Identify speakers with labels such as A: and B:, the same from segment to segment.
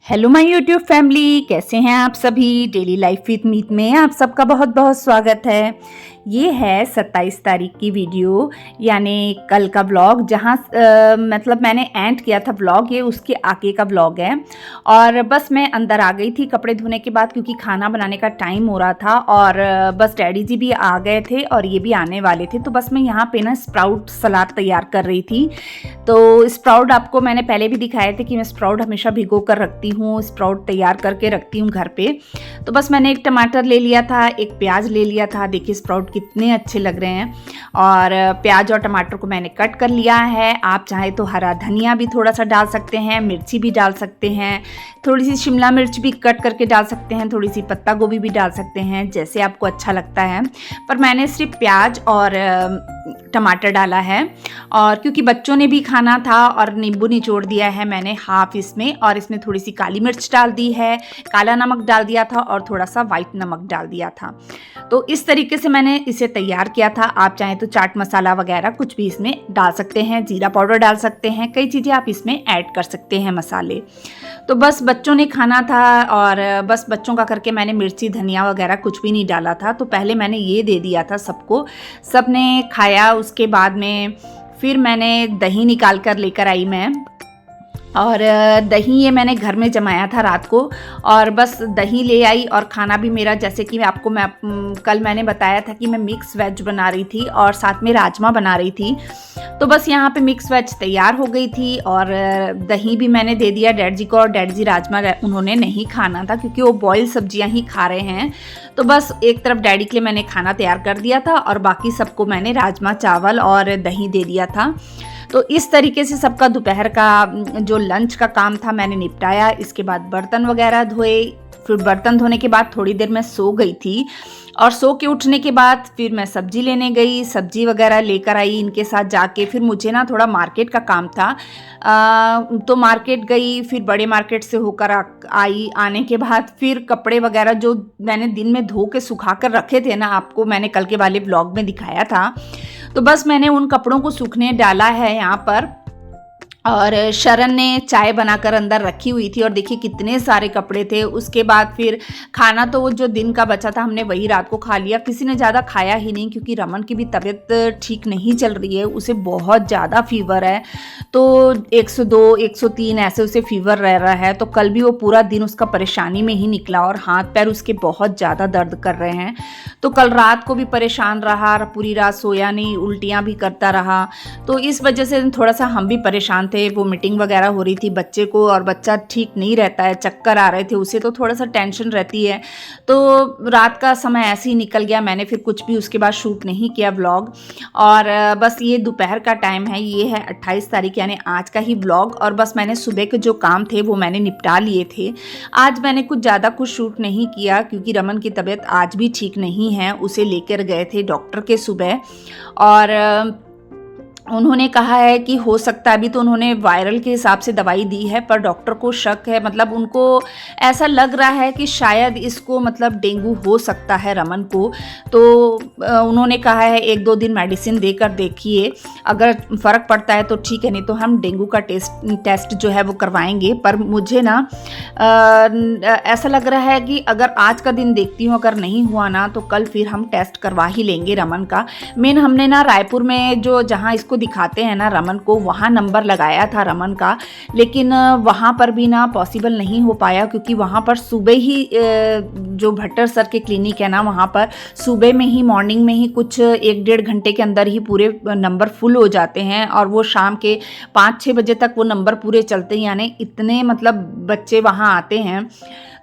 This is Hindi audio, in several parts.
A: हेलो माय यूट्यूब फैमिली, कैसे हैं आप सभी। डेली लाइफ विद मीत में आप सबका बहुत बहुत स्वागत है। ये है 27 तारीख की वीडियो, यानी कल का व्लॉग, जहाँ मतलब मैंने एंड किया था व्लॉग, ये उसके आगे का व्लॉग है। और बस मैं अंदर आ गई थी कपड़े धोने के बाद, क्योंकि खाना बनाने का टाइम हो रहा था और बस डैडी जी भी आ गए थे और ये भी आने वाले थे। तो बस मैं यहाँ पे ना स्प्राउट सलाद तैयार कर रही थी। तो स्प्राउट आपको मैंने पहले भी दिखाए थे कि मैं स्प्राउट हमेशा भिगो कर रखती हूँ, स्प्राउट तैयार करके रखती हूँ घर पे। तो बस मैंने एक टमाटर ले लिया था, एक प्याज ले लिया था। देखिए स्प्राउट कितने अच्छे लग रहे हैं। और प्याज और टमाटर को मैंने कट कर लिया है। आप चाहे तो हरा धनिया भी थोड़ा सा डाल सकते हैं, मिर्ची भी डाल सकते हैं, थोड़ी सी शिमला मिर्च भी कट करके डाल सकते हैं, थोड़ी सी पत्ता गोभी भी डाल सकते हैं, जैसे आपको अच्छा लगता है। पर मैंने सिर्फ प्याज और टमाटर डाला है। और क्योंकि बच्चों ने भी खाना था और नींबू निचोड़ दिया है मैंने हाफ इसमें, और इसमें थोड़ी सी काली मिर्च डाल दी है, काला नमक डाल दिया था और थोड़ा सा वाइट नमक डाल दिया था। तो इस तरीके से मैंने इसे तैयार किया था। आप चाहें तो चाट मसाला वगैरह कुछ भी इसमें डाल सकते हैं, जीरा पाउडर डाल सकते हैं, कई चीज़ें आप इसमें ऐड कर सकते हैं मसाले। तो बस बच्चों ने खाना था और बस बच्चों का करके मैंने मिर्ची धनिया वगैरह कुछ भी नहीं डाला था। तो पहले मैंने ये दे दिया था सबको, सब ने खाया। उसके बाद में फिर मैंने दही निकाल कर लेकर आई मैं, और दही ये मैंने घर में जमाया था रात को। और बस दही ले आई और खाना भी मेरा, जैसे कि आपको कल मैंने बताया था कि मैं मिक्स वेज बना रही थी और साथ में राजमा बना रही थी। तो बस यहाँ पे मिक्स वेज तैयार हो गई थी और दही भी मैंने दे दिया डैड जी को। और डैड जी राजमा उन्होंने नहीं खाना था क्योंकि वो बॉयल सब्जियां ही खा रहे हैं। तो बस एक तरफ डैडी के लिए मैंने खाना तैयार कर दिया था और बाकी सबको मैंने राजमा चावल और दही दे दिया था। तो इस तरीके से सबका दोपहर का जो लंच का काम था मैंने निपटाया। इसके बाद बर्तन वगैरह धोए। फिर बर्तन धोने के बाद थोड़ी देर मैं सो गई थी, और सो के उठने के बाद फिर मैं सब्जी लेने गई, सब्जी वगैरह लेकर आई इनके साथ जाके। फिर मुझे ना थोड़ा मार्केट का काम था, तो मार्केट गई। फिर बड़े मार्केट से होकर आई। आने के बाद फिर कपड़े वगैरह जो मैंने दिन में धो के सुखा कर रखे थे ना, आपको मैंने कल के वाले व्लॉग में दिखाया था, तो बस मैंने उन कपड़ों को सूखने डाला है यहाँ पर। और शरण ने चाय बनाकर अंदर रखी हुई थी और देखिए कितने सारे कपड़े थे। उसके बाद फिर खाना तो वो जो दिन का बचा था हमने वही रात को खा लिया। किसी ने ज़्यादा खाया ही नहीं, क्योंकि रमन की भी तबीयत ठीक नहीं चल रही है, उसे बहुत ज़्यादा फीवर है। तो 102 103 ऐसे उसे फीवर रह रहा है। तो कल भी वो पूरा दिन उसका परेशानी में ही निकला और हाथ पैर उसके बहुत ज़्यादा दर्द कर रहे हैं। तो कल रात को भी परेशान रहा, पूरी रात सोया नहीं, उल्टियाँ भी करता रहा। तो इस वजह से थोड़ा सा हम भी परेशान थे। वो मीटिंग वगैरह हो रही थी बच्चे को, और बच्चा ठीक नहीं रहता है, चक्कर आ रहे थे उसे, तो थोड़ा सा टेंशन रहती है। तो रात का समय ऐसे ही निकल गया। मैंने फिर कुछ भी उसके बाद शूट नहीं किया व्लॉग। और बस ये दोपहर का टाइम है, ये है 28 तारीख यानी आज का ही व्लॉग। और बस मैंने सुबह के जो काम थे वो मैंने निपटा लिए थे। आज मैंने कुछ ज़्यादा कुछ शूट नहीं किया, क्योंकि रमन की तबीयत आज भी ठीक नहीं है। उसे लेकर गए थे डॉक्टर के सुबह, और उन्होंने कहा है कि हो सकता है, अभी तो उन्होंने वायरल के हिसाब से दवाई दी है, पर डॉक्टर को शक है, मतलब उनको ऐसा लग रहा है कि शायद इसको मतलब डेंगू हो सकता है रमन को। तो उन्होंने कहा है 1-2 दिन मेडिसिन देकर देखिए, अगर फ़र्क पड़ता है तो ठीक है, नहीं तो हम डेंगू का टेस्ट जो है वो करवाएंगे। पर मुझे ना ऐसा लग रहा है कि अगर आज का दिन देखती हूँ, अगर नहीं हुआ ना तो कल फिर हम टेस्ट करवा ही लेंगे रमन का। मेन हमने ना रायपुर में जो जहाँ इसको दिखाते हैं ना रमन को, वहाँ नंबर लगाया था रमन का, लेकिन वहाँ पर भी ना पॉसिबल नहीं हो पाया, क्योंकि वहाँ पर सुबह ही जो भट्टर सर के क्लिनिक है ना, वहाँ पर सुबह में ही मॉर्निंग में ही कुछ 1-1.5 घंटे के अंदर ही पूरे नंबर फुल हो जाते हैं, और वो शाम के 5-6 बजे तक वो नंबर पूरे चलते हैं, यानी इतने मतलब बच्चे वहाँ आते हैं।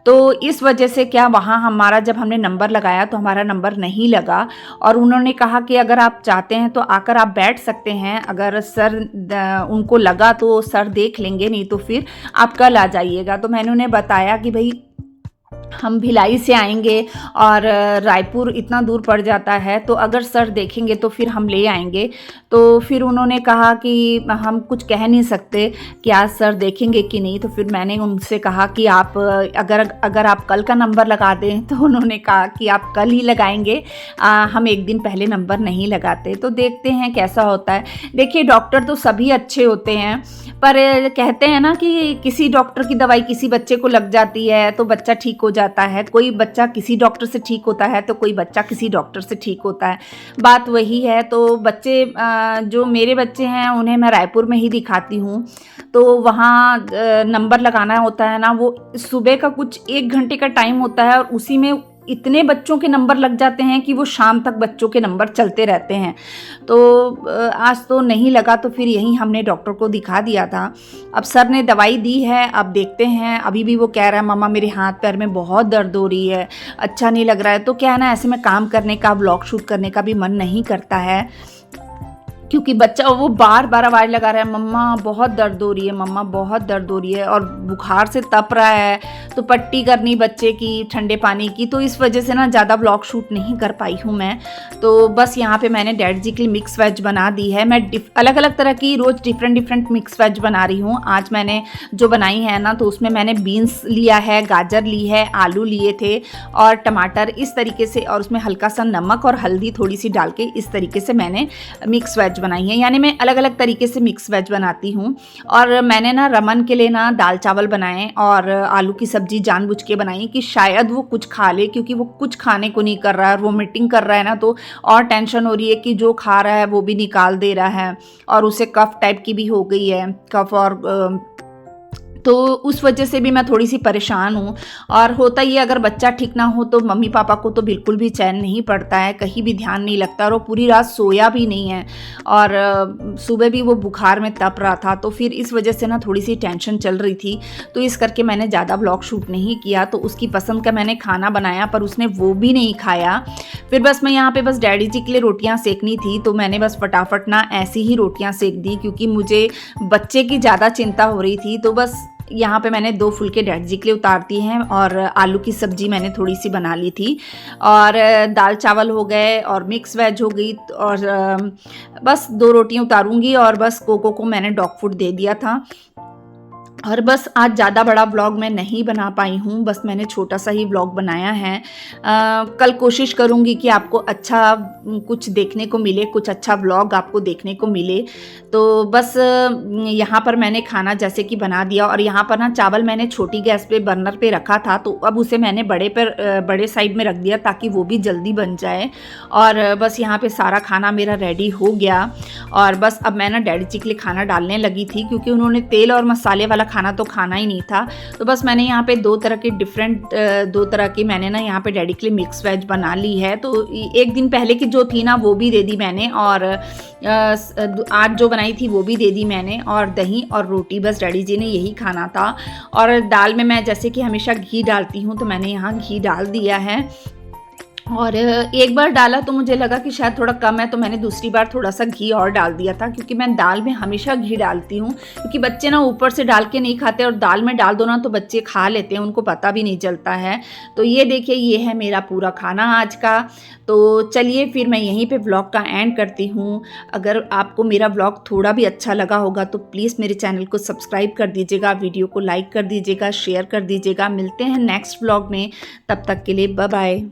A: तो इस वजह से क्या, वहाँ हमारा जब हमने नंबर लगाया तो हमारा नंबर नहीं लगा। और उन्होंने कहा कि अगर आप चाहते हैं तो आकर आप बैठ सकते हैं, अगर सर उनको लगा तो सर देख लेंगे, नहीं तो फिर आप कल आ जाइएगा। तो मैंने उन्हें बताया कि भाई हम भिलाई से आएंगे और रायपुर इतना दूर पड़ जाता है, तो अगर सर देखेंगे तो फिर हम ले आएंगे। तो फिर उन्होंने कहा कि हम कुछ कह नहीं सकते कि आज सर देखेंगे कि नहीं। तो फिर मैंने उनसे कहा कि आप अगर आप कल का नंबर लगा दें। तो उन्होंने कहा कि आप कल ही लगाएंगे, हम एक दिन पहले नंबर नहीं लगाते। तो देखते हैं कैसा होता है। देखिए, डॉक्टर तो सभी अच्छे होते हैं, पर कहते हैं ना कि किसी डॉक्टर की दवाई किसी बच्चे को लग जाती है तो बच्चा ठीक हो जाता है। कोई बच्चा किसी डॉक्टर से ठीक होता है तो कोई बच्चा किसी डॉक्टर से ठीक होता है, बात वही है। तो बच्चे जो मेरे बच्चे हैं उन्हें मैं रायपुर में ही दिखाती हूँ। तो वहाँ नंबर लगाना होता है ना, वो सुबह का कुछ 1 घंटे का टाइम होता है और उसी में इतने बच्चों के नंबर लग जाते हैं कि वो शाम तक बच्चों के नंबर चलते रहते हैं। तो आज तो नहीं लगा, तो फिर यहीं हमने डॉक्टर को दिखा दिया था। अब सर ने दवाई दी है, अब देखते हैं। अभी भी वो कह रहा है मम्मा मेरे हाथ पैर में बहुत दर्द हो रही है, अच्छा नहीं लग रहा है। तो क्या है ना, ऐसे में काम करने का, व्लॉग शूट करने का भी मन नहीं करता है, क्योंकि बच्चा वो बार बार आवाज़ लगा रहा है मम्मा बहुत दर्द हो रही है, मम्मा बहुत दर्द हो रही है, और बुखार से तप रहा है। तो पट्टी करनी बच्चे की ठंडे पानी की, तो इस वजह से ना ज़्यादा व्लॉग शूट नहीं कर पाई हूँ मैं। तो बस यहाँ पे मैंने डैडी जी के लिए मिक्स वेज बना दी है। मैं अलग अलग तरह की रोज़ डिफरेंट मिक्स वेज बना रही हूँ। आज मैंने जो बनाई है ना, तो उसमें मैंने बीन्स लिया है, गाजर ली है, आलू लिए थे और टमाटर, इस तरीके से, और उसमें हल्का सा नमक और हल्दी थोड़ी सी डाल के इस तरीके से मैंने मिक्स वेज बनाई है। यानी मैं अलग अलग तरीके से मिक्स वेज बनाती हूँ। और मैंने ना रमन के लिए ना दाल चावल बनाए और आलू की सब्जी जानबूझ के बनाई कि शायद वो कुछ खा ले, क्योंकि वो कुछ खाने को नहीं कर रहा है, वोमिटिंग कर रहा है ना। तो और टेंशन हो रही है कि जो खा रहा है वो भी निकाल दे रहा है, और उसे कफ टाइप की भी हो गई है, कफ। और तो उस वजह से भी मैं थोड़ी सी परेशान हूँ। और होता ही है, अगर बच्चा ठीक ना हो तो मम्मी पापा को तो बिल्कुल भी चैन नहीं पड़ता है, कहीं भी ध्यान नहीं लगता, और वो पूरी रात सोया भी नहीं है। और सुबह भी वो बुखार में तप रहा था, तो फिर इस वजह से ना थोड़ी सी टेंशन चल रही थी। तो इस करके मैंने ज़्यादा व्लॉग शूट नहीं किया। तो उसकी पसंद का मैंने खाना बनाया, पर उसने वो भी नहीं खाया। फिर बस मैं यहाँ पे बस डैडी जी के लिए रोटियाँ सेकनी थी, तो मैंने बस फटाफट ना ऐसी ही रोटियाँ सेक दी, क्योंकि मुझे बच्चे की ज़्यादा चिंता हो रही थी। तो बस यहाँ पे मैंने 2 फुलके डैडी जी के लिए उतार दिए हैं, और आलू की सब्जी मैंने थोड़ी सी बना ली थी, और दाल चावल हो गए, और मिक्स वेज हो गई, और बस 2 रोटियाँ उतारूंगी। और बस कोको को मैंने डॉग फूड दे दिया था। और बस आज ज़्यादा बड़ा व्लॉग मैं नहीं बना पाई हूँ, बस मैंने छोटा सा ही व्लॉग बनाया है। कल कोशिश करूँगी कि आपको अच्छा कुछ देखने को मिले, कुछ अच्छा व्लॉग आपको देखने को मिले। तो बस यहाँ पर मैंने खाना जैसे कि बना दिया, और यहाँ पर ना चावल मैंने छोटी गैस पे बर्नर पे रखा था, तो अब उसे मैंने बड़े साइड में रख दिया ताकि वो भी जल्दी बन जाए। और बस यहाँ पे सारा खाना मेरा रेडी हो गया। और बस अब मैं ना डैडी जी के लिए खाना डालने लगी थी, क्योंकि उन्होंने तेल और मसाले वाला खाना तो खाना ही नहीं था। तो बस मैंने यहाँ पे 2 तरह की मैंने ना यहाँ पे डैडी के लिए मिक्स वेज बना ली है। तो एक दिन पहले की जो थी ना वो भी दे दी मैंने, और आज जो बनाई थी वो भी दे दी मैंने, और दही और रोटी, बस डैडी जी ने यही खाना था। और दाल में मैं जैसे कि हमेशा घी डालती हूँ, तो मैंने यहाँ घी डाल दिया है। और एक बार डाला तो मुझे लगा कि शायद थोड़ा कम है, तो मैंने दूसरी बार थोड़ा सा घी और डाल दिया था, क्योंकि मैं दाल में हमेशा घी डालती हूँ। क्योंकि बच्चे ना ऊपर से डाल के नहीं खाते, और दाल में डाल दो ना तो बच्चे खा लेते हैं, उनको पता भी नहीं चलता है। तो ये देखिए, ये है मेरा पूरा खाना आज का। तो चलिए फिर मैं यहीं पे व्लॉग का एंड करती हूँ। अगर आपको मेरा व्लॉग थोड़ा भी अच्छा लगा होगा तो प्लीज़ मेरे चैनल को सब्सक्राइब कर दीजिएगा, वीडियो को लाइक कर दीजिएगा, शेयर कर दीजिएगा। मिलते हैं नेक्स्ट व्लॉग में, तब तक के लिए बाय बाय।